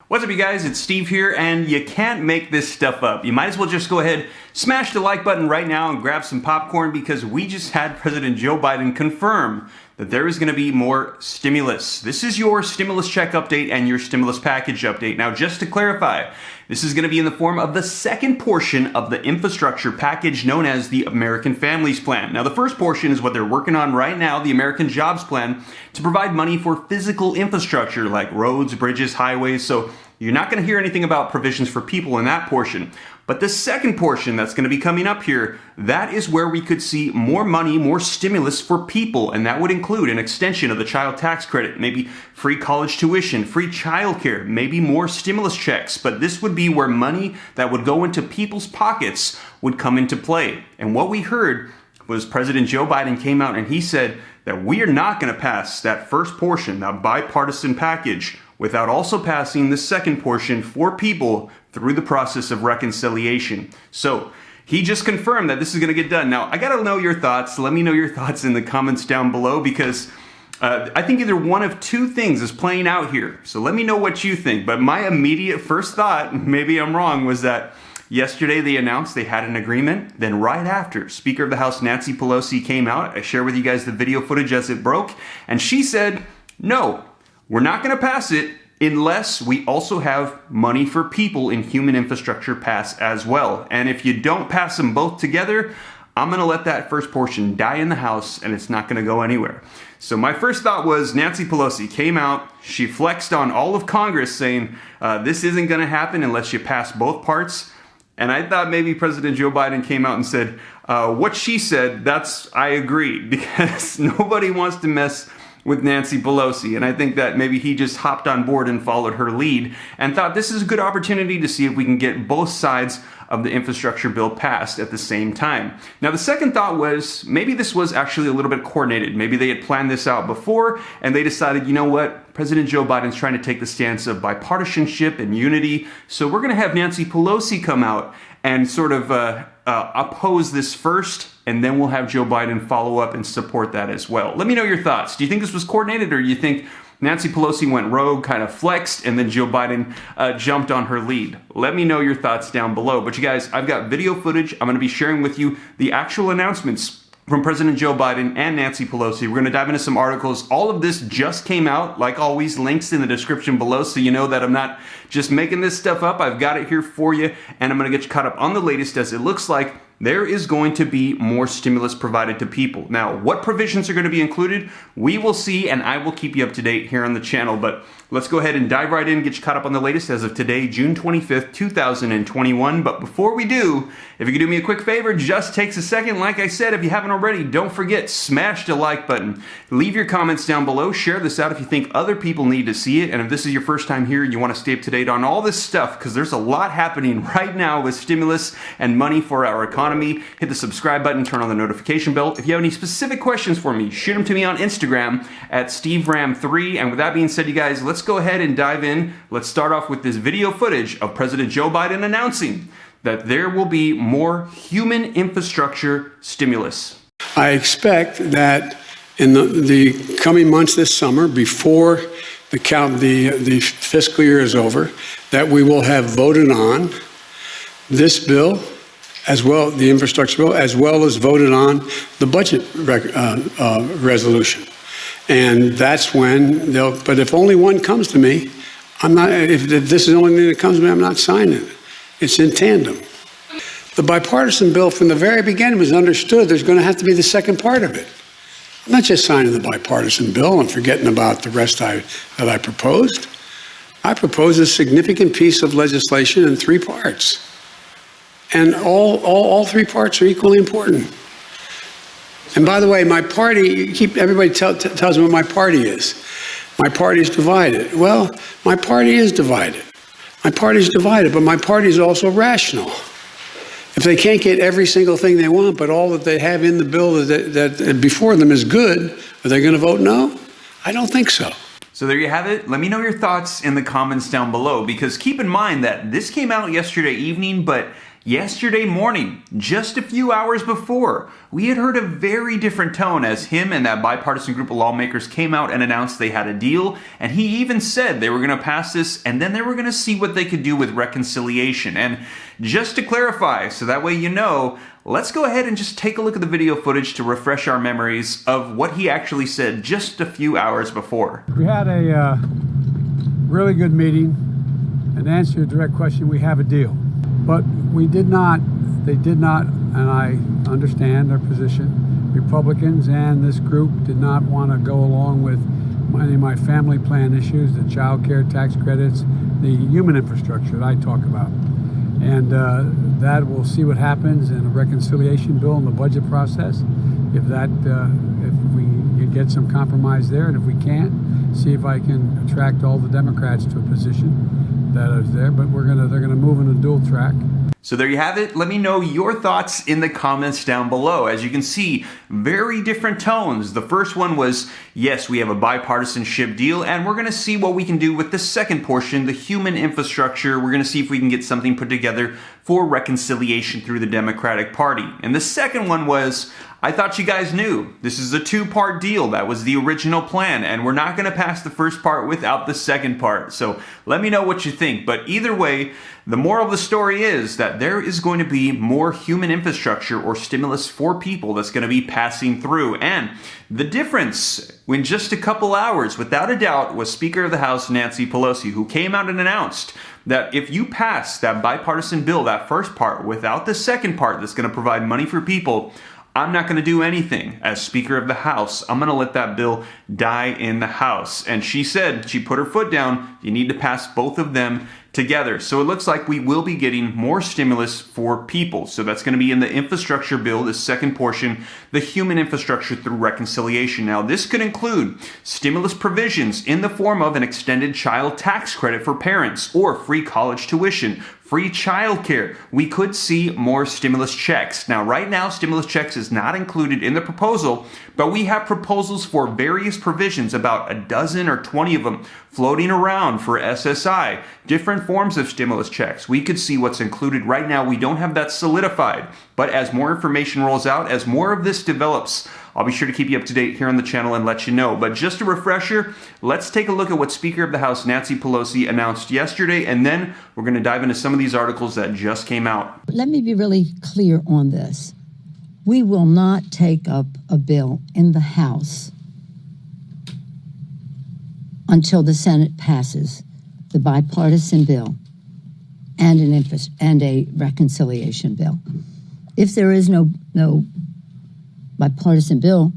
What's up, you guys? It's Steve here, and you can't make this stuff up. You might as well just go ahead, smash the like button right now and grab some popcorn, because we just had President Joe Biden confirm that there is going to be more stimulus. This is your stimulus check update and your stimulus package update. Now, just to clarify, this is going to be in the form of the second portion of the infrastructure package known as the American Families Plan. Now, the first portion is what they're working on right now, the American Jobs Plan, to provide money for physical infrastructure like roads, bridges, highways. So you're not going to hear anything about provisions for people in that portion. But the second portion that's going to be coming up here, that is where we could see more money, more stimulus for people. And that would include an extension of the child tax credit, maybe free college tuition, free childcare, maybe more stimulus checks. But this would be where money that would go into people's pockets would come into play. And what we heard was President Joe Biden came out and he said that we are not going to pass that first portion, that bipartisan package, without also passing the second portion for people through the process of reconciliation. So he just confirmed that this is going to get done. Now, I got to know your thoughts. Let me know your thoughts in the comments down below, because I think either one of two things is playing out here. So let me know what you think. But my immediate first thought, maybe I'm wrong, was that yesterday they announced they had an agreement. Then right after, Speaker of the House Nancy Pelosi came out. I shared with you guys the video footage as it broke. And she said, no, we're not going to pass it unless we also have money for people in human infrastructure pass as well. And if you don't pass them both together, I'm going to let that first portion die in the House, and it's not going to go anywhere. So my first thought was Nancy Pelosi came out, she flexed on all of Congress saying this isn't going to happen unless you pass both parts. And I thought maybe President Joe Biden came out and said, what she said, I agree, because nobody wants to mess with Nancy Pelosi. And I think that maybe he just hopped on board and followed her lead and thought this is a good opportunity to see if we can get both sides of the infrastructure bill passed at the same time. Now, the second thought was maybe this was actually a little bit coordinated. Maybe they had planned this out before and they decided, you know what, President Joe Biden's trying to take the stance of bipartisanship and unity. So we're going to have Nancy Pelosi come out and sort of oppose this first, and then we'll have Joe Biden follow up and support that as well. Let me know your thoughts. Do you think this was coordinated, or do you think Nancy Pelosi went rogue, kind of flexed, and then Joe Biden jumped on her lead? Let me know your thoughts down below. But you guys, I've got video footage. I'm going to be sharing with you the actual announcements from President Joe Biden and Nancy Pelosi. We're going to dive into some articles. All of this just came out. Like always, links in the description below, so you know that I'm not just making this stuff up. I've got it here for you, and I'm going to get you caught up on the latest, as it looks like there is going to be more stimulus provided to people. Now, what provisions are going to be included, we will see, and I will keep you up to date here on the channel. But let's go ahead and dive right in, get you caught up on the latest as of today, June 25th, 2021. But before we do, if you could do me a quick favor, just takes a second. Like I said, if you haven't already, don't forget, smash the like button. Leave your comments down below. Share this out if you think other people need to see it. And if this is your first time here, you want to stay up to date on all this stuff, because there's a lot happening right now with stimulus and money for our economy. Hit the subscribe button, turn on the notification bell. If you have any specific questions for me, shoot them to me on Instagram at SteveRam3. And with that being said, you guys, let's go ahead and dive in. Let's start off with this video footage of President Joe Biden announcing that there will be more human infrastructure stimulus. I expect that in the coming months this summer, before the fiscal year is over, that we will have voted on this bill, as well, the infrastructure bill, as well as voted on the budget resolution. And that's when but if only one comes to me, I'm not, if this is the only thing that comes to me, I'm not signing it. It's in tandem. The bipartisan bill from the very beginning was understood there's going to have to be the second part of it. I'm not just signing the bipartisan bill and forgetting about the rest that I proposed. I proposed a significant piece of legislation in three parts. And all three parts are equally important. And by the way, my party, everybody tells me what my party is. My party is divided. Well, my party is divided. My party is divided, but my party is also rational. If they can't get every single thing they want, but all that they have in the bill that before them is good, are they going to vote no? I don't think so. So there you have it. Let me know your thoughts in the comments down below, because keep in mind that this came out yesterday evening, but yesterday morning, just a few hours before, we had heard a very different tone as him and that bipartisan group of lawmakers came out and announced they had a deal, and he even said they were going to pass this and then they were going to see what they could do with reconciliation. And just to clarify, so that way you know, let's go ahead and just take a look at the video footage to refresh our memories of what he actually said just a few hours before. We had a really good meeting, and to answer your direct question, we have a deal. But they did not, and I understand their position. Republicans and this group did not want to go along with any of my family plan issues, the child care tax credits, the human infrastructure that I talk about. And that we'll see what happens in a reconciliation bill in the budget process. If we can get some compromise there, and if we can't, see if I can attract all the Democrats to a position that is there. But they're gonna move in a dual track. So there you have it. Let me know your thoughts in the comments down below. As you can see, very different tones. The first one was, yes, we have a bipartisanship deal, and we're going to see what we can do with the second portion, the human infrastructure. We're going to see if we can get something put together for reconciliation through the Democratic Party. And the second one was, I thought you guys knew. This is a two-part deal. That was the original plan, and we're not going to pass the first part without the second part. So let me know what you think. But either way, the moral of the story is that there is going to be more human infrastructure or stimulus for people that's going to be passing through. And the difference in just a couple hours, without a doubt, was Speaker of the House Nancy Pelosi, who came out and announced that if you pass that bipartisan bill, that first part, without the second part that's going to provide money for people, I'm not going to do anything. As Speaker of the House, I'm going to let that bill die in the House. And she said, she put her foot down, you need to pass both of them together. So it looks like we will be getting more stimulus for people. So that's going to be in the infrastructure bill, the second portion, the human infrastructure through reconciliation. Now, this could include stimulus provisions in the form of an extended child tax credit for parents or free college tuition, free childcare. We could see more stimulus checks. Now, right now, stimulus checks is not included in the proposal, but we have proposals for various provisions, about a dozen or 20 of them floating around for SSI, different forms of stimulus checks. We could see what's included. Right now, we don't have that solidified, but as more information rolls out, as more of this develops, I'll be sure to keep you up to date here on the channel and let you know. But just a refresher, let's take a look at what Speaker of the House Nancy Pelosi announced yesterday, and then we're going to dive into some of these articles that just came out. Let me be really clear on this. We will not take up a bill in the House until the Senate passes the bipartisan bill and a reconciliation bill. If there is no bipartisan bill,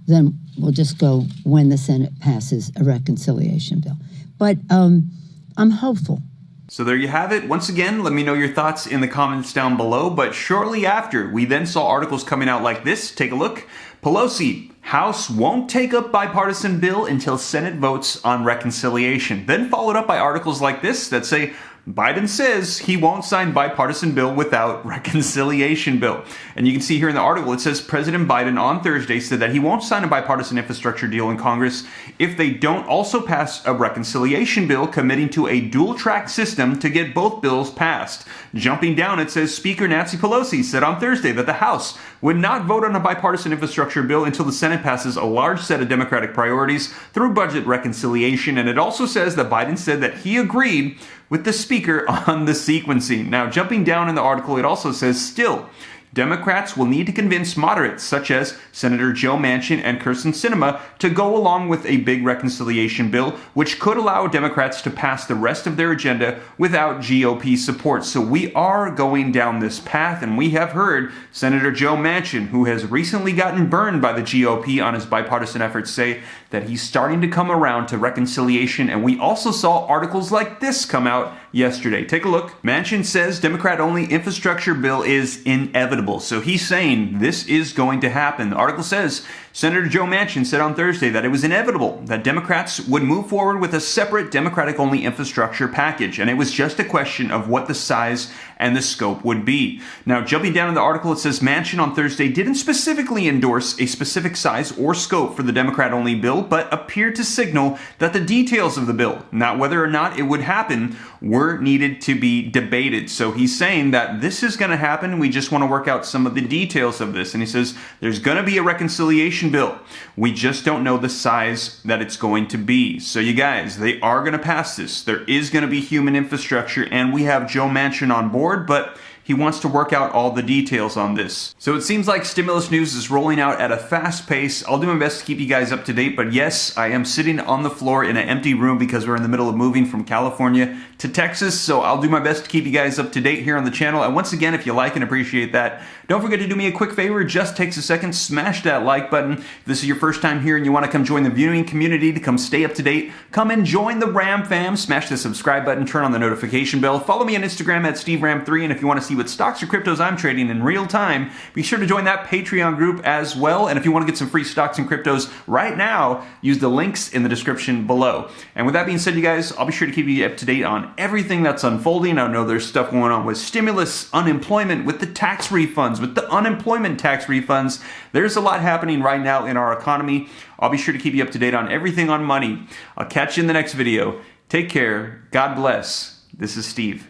then we'll just go when the Senate passes a reconciliation bill. But I'm hopeful. So there you have it. Once again, let me know your thoughts in the comments down below. But shortly after, we then saw articles coming out like this. Take a look. Pelosi, House won't take up bipartisan bill until Senate votes on reconciliation. Then followed up by articles like this that say, Biden says he won't sign bipartisan bill without reconciliation bill. And you can see here in the article, it says President Biden on Thursday said that he won't sign a bipartisan infrastructure deal in Congress if they don't also pass a reconciliation bill committing to a dual-track system to get both bills passed. Jumping down, it says Speaker Nancy Pelosi said on Thursday that the House would not vote on a bipartisan infrastructure bill until the Senate passes a large set of Democratic priorities through budget reconciliation. And it also says that Biden said that he agreed with the Speaker on the sequencing. Now, jumping down in the article, it also says, still, Democrats will need to convince moderates, such as Senator Joe Manchin and Kyrsten Sinema, to go along with a big reconciliation bill, which could allow Democrats to pass the rest of their agenda without GOP support. So we are going down this path, and we have heard Senator Joe Manchin, who has recently gotten burned by the GOP on his bipartisan efforts, say that he's starting to come around to reconciliation. And we also saw articles like this come out yesterday. Take a look. Manchin says Democrat-only infrastructure bill is inevitable. So he's saying this is going to happen. The article says Senator Joe Manchin said on Thursday that it was inevitable that Democrats would move forward with a separate Democratic-only infrastructure package, and it was just a question of what the size and the scope would be. Now, jumping down in the article, it says Manchin on Thursday didn't specifically endorse a specific size or scope for the Democrat-only bill, but appeared to signal that the details of the bill, not whether or not it would happen, were needed to be debated. So he's saying that this is going to happen. We just want to work out some of the details of this. And he says there's going to be a reconciliation bill. We just don't know the size that it's going to be. So you guys, they are going to pass this. There is going to be human infrastructure, and we have Joe Manchin on board, but he wants to work out all the details on this. So it seems like stimulus news is rolling out at a fast pace. I'll do my best to keep you guys up to date, but yes, I am sitting on the floor in an empty room because we're in the middle of moving from California to Texas, so I'll do my best to keep you guys up to date here on the channel. And once again, if you like and appreciate that, don't forget to do me a quick favor. It just takes a second. Smash that like button. If this is your first time here and you want to come join the viewing community to come stay up to date, come and join the Ram fam. Smash the subscribe button, turn on the notification bell. Follow me on Instagram at SteveRam3, and if you want to see what stocks or cryptos I'm trading in real time, be sure to join that Patreon group as well. And if you want to get some free stocks and cryptos right now, use the links in the description below. And with that being said, you guys, I'll be sure to keep you up to date on everything that's unfolding. I know there's stuff going on with stimulus, unemployment, with the tax refunds, with the unemployment tax refunds. There's a lot happening right now in our economy. I'll be sure to keep you up to date on everything on money. I'll catch you in the next video. Take care. God bless. This is Steve.